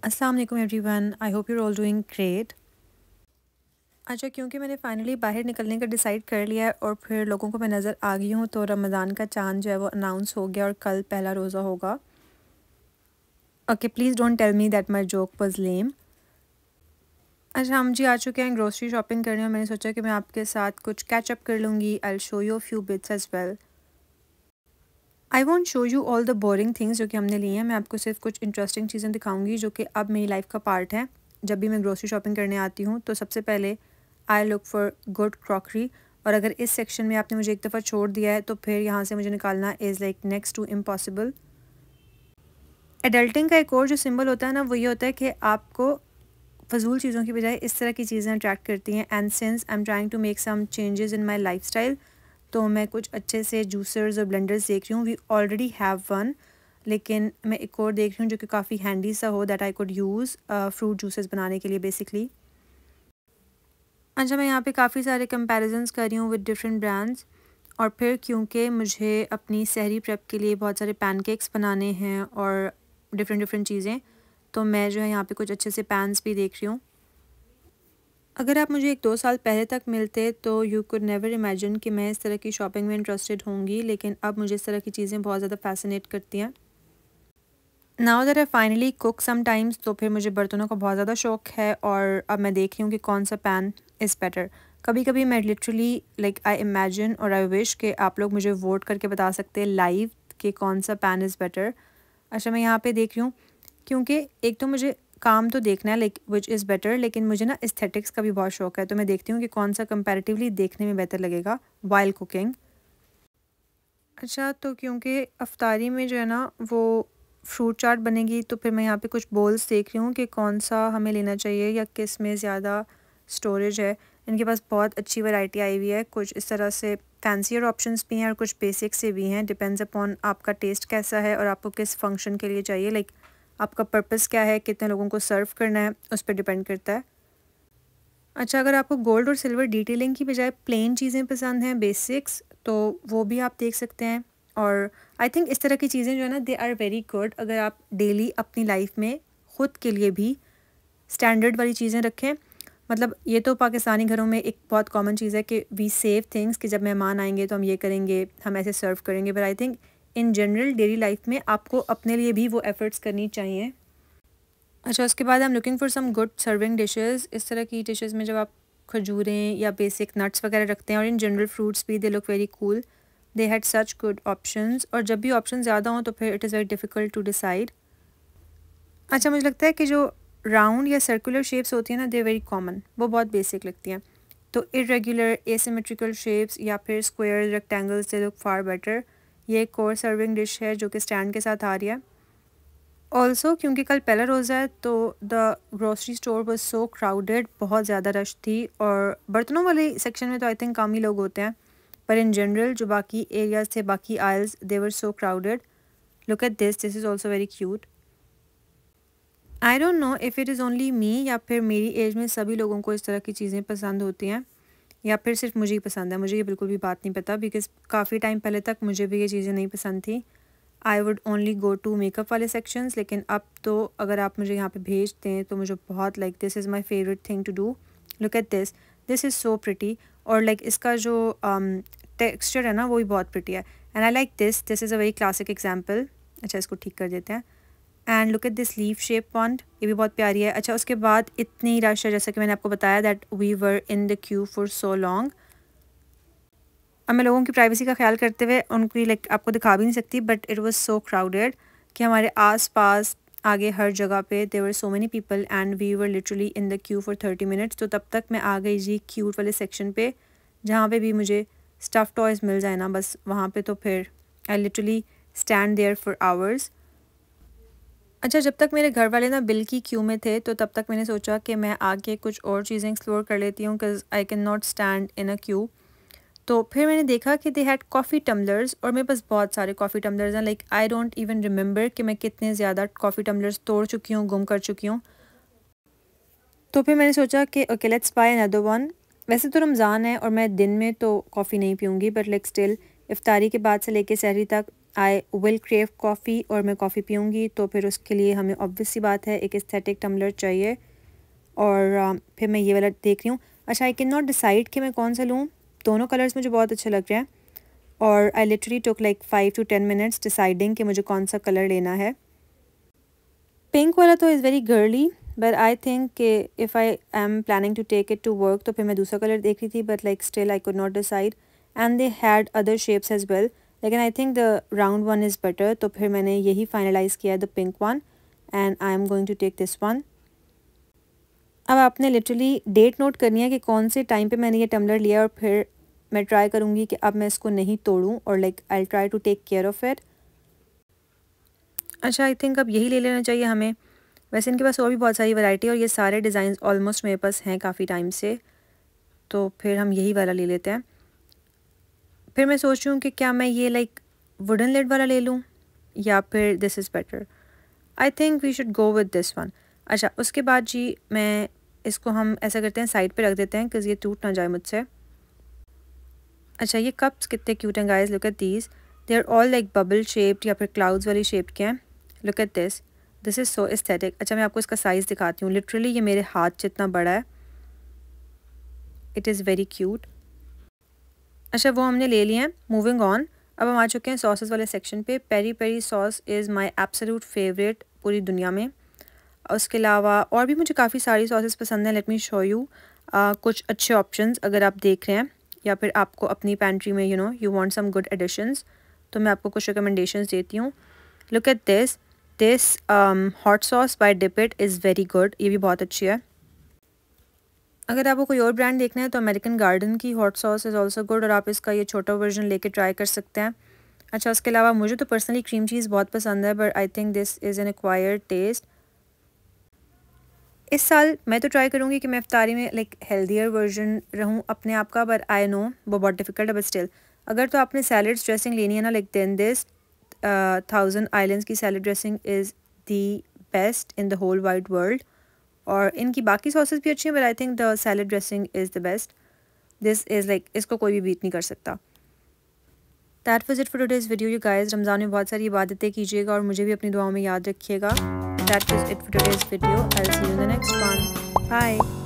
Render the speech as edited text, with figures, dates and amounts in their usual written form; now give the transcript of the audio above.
अस्सलाम वालेकुम everyone, I hope you all doing great. अच्छा, क्योंकि मैंने फाइनली बाहर निकलने का डिसाइड कर लिया है और फिर लोगों को मैं नज़र आ गई हूँ, तो रमज़ान का चांद जो है वो अनाउंस हो गया और कल पहला रोज़ा होगा। Okay, please don't tell me that my joke was lame. अच्छा, हम जी आ चुके हैं ग्रोसरी शॉपिंग करने और मैंने सोचा कि मैं आपके साथ कुछ कैच अप कर लूँगी। I will show you a few bits as well. I want show you all the boring things जो कि हमने लिए हैं। मैं आपको सिर्फ कुछ इंटरेस्टिंग चीज़ें दिखाऊंगी जो कि अब मेरी लाइफ का पार्ट है। जब भी मैं ग्रोसरी शॉपिंग करने आती हूँ तो सबसे पहले I look for good crockery, और अगर इस सेक्शन में आपने मुझे एक दफ़ा छोड़ दिया है तो फिर यहाँ से मुझे निकालना is like next to impossible. Adulting का एक और जो सिंबल होता है ना, वो ये होता है कि आपको फजूल चीज़ों की बजाय इस तरह की चीज़ें अट्रैक्ट करती हैं। And since I am trying to make some changes in my lifestyle, तो मैं कुछ अच्छे से जूसर्स और ब्लेंडर्स देख रही हूँ। वी ऑलरेडी हैव वन, लेकिन मैं एक और देख रही हूँ जो कि काफ़ी हैंडी सा हो, that I could use fruit juices बनाने के लिए बेसिकली। अच्छा, मैं यहाँ पे काफ़ी सारे कंपैरिजंस कर रही हूँ विद डिफरेंट ब्रांड्स, और फिर क्योंकि मुझे अपनी सहरी प्रेप के लिए बहुत सारे पैनकेक्स बनाने हैं और डिफरेंट डिफरेंट चीज़ें, तो मैं जो है यहाँ पे कुछ अच्छे से पैन्स भी देख रही हूँ। अगर आप मुझे 1-2 साल पहले तक मिलते तो यू कुड नेवर इमेजिन कि मैं इस तरह की शॉपिंग में इंटरेस्टेड होंगी, लेकिन अब मुझे इस तरह की चीज़ें बहुत ज़्यादा फैसिनेट करती हैं। Now that I finally cook sometimes, तो फिर मुझे बर्तनों का बहुत ज़्यादा शौक है और अब मैं देख रही हूँ कि कौन सा पैन इज़ बेटर। कभी कभी मैं लिटरली लाइक आई इमेजिन और आई विश कि आप लोग मुझे वोट करके बता सकते हैं लाइव कि कौन सा पैन इज़ बेटर। अच्छा, मैं यहाँ पे देख रही हूँ क्योंकि एक तो मुझे काम तो देखना है लाइक विच इज़ बेटर, लेकिन मुझे ना एस्थेटिक्स का भी बहुत शौक है, तो मैं देखती हूँ कि कौन सा कंपैरेटिवली देखने में बेहतर लगेगा वाइल कुकिंग। अच्छा, तो क्योंकि अफ्तारी में जो है ना वो फ्रूट चाट बनेगी, तो फिर मैं यहाँ पे कुछ बोल्स देख रही हूँ कि कौन सा हमें लेना चाहिए या किस में ज़्यादा स्टोरेज है। इनके पास बहुत अच्छी वैरायटी आई हुई है, कुछ इस तरह से फैंसियर ऑप्शंस भी हैं और कुछ बेसिक से भी हैं। डिपेंड्स अपॉन आपका टेस्ट कैसा है और आपको किस फंक्शन के लिए चाहिए, लाइक आपका पर्पस क्या है, कितने लोगों को सर्व करना है, उस पर डिपेंड करता है। अच्छा, अगर आपको गोल्ड और सिल्वर डिटेलिंग की बजाय प्लेन चीज़ें पसंद हैं, बेसिक्स, तो वो भी आप देख सकते हैं। और आई थिंक इस तरह की चीज़ें जो है ना, दे आर वेरी गुड अगर आप डेली अपनी लाइफ में ख़ुद के लिए भी स्टैंडर्ड वाली चीज़ें रखें। मतलब ये तो पाकिस्तानी घरों में एक बहुत कॉमन चीज़ है कि वी सेव थिंग्स, कि जब मेहमान आएंगे तो हम ये करेंगे, हम ऐसे सर्व करेंगे, but I think in general daily life में आपको अपने लिए भी वो एफ़र्ट्स करनी चाहिए। अच्छा, उसके बाद I am looking for some good serving dishes. इस तरह की डिशेस में जब आप खजूरें या बेसिक नट्स वगैरह रखते हैं और इन जनरल फ्रूट्स भी, they look very cool. They had such good options, और जब भी ऑप्शन ज़्यादा हों तो फिर it is very difficult to decide. अच्छा, मुझे लगता है कि जो राउंड या सर्कुलर शेप्स होती हैं ना, दे वेरी कॉमन, वो बहुत बेसिक लगती हैं। तो इरेगुलर एसिमेट्रिकल शेप्स या फिर square rectangles, they look far better. ये एक और सर्विंग डिश है जो कि स्टैंड के साथ आ रही है। ऑल्सो क्योंकि कल पहला रोज़ा है तो the grocery store was so crowded, बहुत ज़्यादा रश थी, और बर्तनों वाले सेक्शन में तो आई थिंक कम ही लोग होते हैं, पर इन जनरल जो बाकी एरियाज थे, बाकी aisles, they were so crowded. Look at this is also very cute. I don't know if it is only me या फिर मेरी एज में सभी लोगों को इस तरह की चीज़ें पसंद होती हैं, या फिर सिर्फ मुझे ही पसंद है। मुझे ये बिल्कुल भी बात नहीं पता, बिकॉज़ काफ़ी टाइम पहले तक मुझे भी ये चीज़ें नहीं पसंद थी। I would only go to makeup वाले सेक्शंस, लेकिन अब तो अगर आप मुझे यहाँ पे भेज दें तो मुझे बहुत like this is my favourite thing to do. Look at this is so pretty, और लाइक इसका जो टेक्सचर है ना वो भी बहुत प्रिटी है, and I like this is a very classic example. अच्छा, इसको ठीक कर देते हैं। And look at this leaf shape pond, ये भी बहुत प्यारी है। अच्छा, उसके बाद इतनी रश है, जैसा कि मैंने आपको बताया that we were in the queue for so long. अब मैं लोगों की प्राइवेसी का ख्याल करते हुए उनकी लाइक आपको दिखा भी नहीं सकती, but it was so crowded कि हमारे आस-पास आगे हर जगह पे there were so many people and we were literally in the queue for 30 minutes. तो तब तक मैं आ गई जी क्यूट वाले सेक्शन पे, जहाँ पे भी मुझे स्टफ़ टॉयज़ मिल जाए ना, बस वहाँ पे तो फिर I literally stand there for hours. अच्छा, जब तक मेरे घर वाले ना बिल की क्यू में थे तो तब तक मैंने सोचा कि मैं आगे कुछ और चीज़ें एक्सप्लोर कर लेती हूँ, because I can not stand in a Q. तो फिर मैंने देखा कि दे हैड कॉफ़ी टम्बलर्स, और मेरे पास बहुत सारे कॉफ़ी टम्बलर्स हैं, like I don't even remember कि मैं कितने ज़्यादा कॉफ़ी टम्बलर्स तोड़ चुकी हूँ, गुम कर चुकी हूँ। तो फिर मैंने सोचा कि okay let's by another one. वैसे तो रमज़ान है और मैं दिन में तो कॉफ़ी नहीं पीऊँगी, बट लाइक स्टिल इफ्तारी के बाद से लेके सहरी तक आई विल क्रेव कॉफ़ी और मैं कॉफ़ी पीऊँगी, तो फिर उसके लिए हमें ऑब्वियस सी बात है एक एस्थेटिक टम्बलर चाहिए। और फिर मैं ये वाला देख रही हूँ। अच्छा, आई कैन नॉट डिसाइड कि मैं कौन सा लूँ, दोनों कलर्स मुझे बहुत अच्छे लग रहे हैं और I literally took like 5 to 10 minutes deciding कि मुझे कौन सा कलर लेना है। पिंक वाला तो is very girly, but I think कि if I am planning to take it to work तो फिर मैं दूसरा कलर देख रही थी, but like still I could not decide and they had other shapes as well, लेकिन I think the round one is better, तो फिर मैंने यही फाइनलाइज़ किया the pink one and I am going to take this one. अब आपने literally date note करनी है कि कौन से टाइम पे मैंने ये टम्बलर लिया और फिर मैं ट्राई करूँगी कि अब मैं इसको नहीं तोड़ूँ और like I try to take care of it. अच्छा, आई थिंक अब यही ले लेना चाहिए हमें। वैसे इनके पास और भी बहुत सारी वैरायटी और ये सारे डिज़ाइन ऑलमोस्ट मेरे पास हैं काफ़ी टाइम से, तो फिर हम यही वाला ले लेते हैं। फिर मैं सोच रही हूँ कि क्या मैं ये लाइक वुडन लिड वाला ले लूँ या फिर this is better. I think we should go with this one. अच्छा, उसके बाद जी मैं इसको हम ऐसा करते हैं साइड पे रख देते हैं बिकॉज़ ये टूट ना जाए मुझसे। अच्छा, ये कप्स कितने क्यूट हैं guys, look at these, they are all like bubble shaped या फिर क्लाउड्स वाली शेप के हैं। Look at this is so aesthetic. अच्छा, मैं आपको इसका साइज़ दिखाती हूँ, लिटरली ये मेरे हाथ जितना बड़ा है। It is very cute. अच्छा, वो हमने ले लिए हैं। मूविंग ऑन, अब हम आ चुके हैं सॉसेस वाले सेक्शन पे। Peri peri sauce is my absolute favourite पूरी दुनिया में। उसके अलावा और भी मुझे काफ़ी सारी सॉसेस पसंद हैं। लेट मी शो यू कुछ अच्छे ऑप्शंस अगर आप देख रहे हैं या फिर आपको अपनी पेंट्री में you want some good additions, तो मैं आपको कुछ रिकमेंडेशंस देती हूँ। Look at this hot sauce by dip it is very good, ये भी बहुत अच्छी है। अगर आपको कोई और ब्रांड देखना है तो अमेरिकन गार्डन की hot sauce is also good और आप इसका ये छोटा वर्जन लेके ट्राई कर सकते हैं। अच्छा, उसके अलावा मुझे तो पर्सनली क्रीम चीज़ बहुत पसंद है, but I think this is an acquired taste. इस साल मैं तो ट्राई करूँगी कि मैं इफ्तारी में लाइक हेल्दियर वर्जन रहूँ अपने आप का, बट आई नो वो बहुत डिफ़िकल्ट है, बट स्टिल अगर तो आपने सैलड्स ड्रेसिंग लेनी है ना, लाइक देन दिस 1000 आइलैंड्स की salad dressing is the best in the whole wide world. और इनकी बाकी सॉसेस भी अच्छी हैं, but I think the salad dressing is the best. This is like इसको कोई भी बीट नहीं कर सकता। That was it for today's video you guys. Ramzan में बहुत सारी इबादतें कीजिएगा और मुझे भी अपनी दुआओं में याद रखिएगा। That was it for today's video. I'll see you in the next one. Bye.